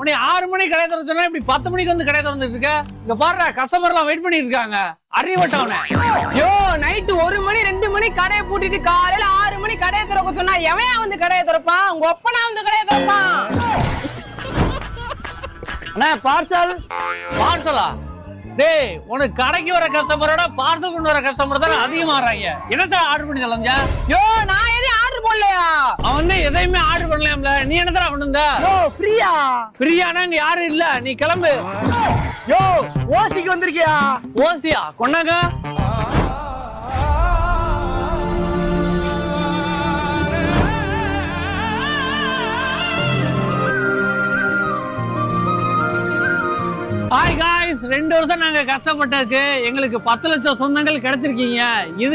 மணி 6 மணி கடை திறந்து சொன்னா இப்படி 10 மணிக்கு வந்து கடை திறந்துட்டு இருக்க. இங்க பாருடா, கஸ்டமர் எல்லாம் வெயிட் பண்ணிட்டு இருக்காங்க. அறிவட்டவனே. யோ, நைட்டு 1 மணி 2 மணி கடையை பூட்டிட்டு காலையில 6 மணி கடையை திறக்க சொன்னா எவன் வந்து கடையை திறப்பான்? உங்க ஒப்பனா வந்து கடையை திறப்பான். அண்ணா பார்சல். பார்சலா? டேய், உனக்கு கடைக்கு வர கஸ்டமரோட பார்சல் கொண்டு வர கஸ்டமர் தான் அதிகமாகறாங்க. என்னத்த ஆர்டர் பண்ணி தொலைஞ்சா? யோ, நான் எதையும் ஆர்டர் பண்ணலையா? அவன் எதையுமே ஆர்டர் பண்ணலாம்ல. நீ என்னத்தடா கொண்டு வந்த? யோ ஃப்ரீயா? ஃப்ரீயானா இங்க யாரும் இல்ல, நீ கிளம்பு. யோ ஓசிக்கு வந்திருக்கியா? ஓசியா? கொண்டாங்க. ஹாய் காய்ஸ், 2 வருஷம் நாங்க கஷ்டப்பட்டதுக்கு எங்களுக்கு 10 லட்சம் சொந்தங்கள் கிடைச்சிருக்கீங்க. இது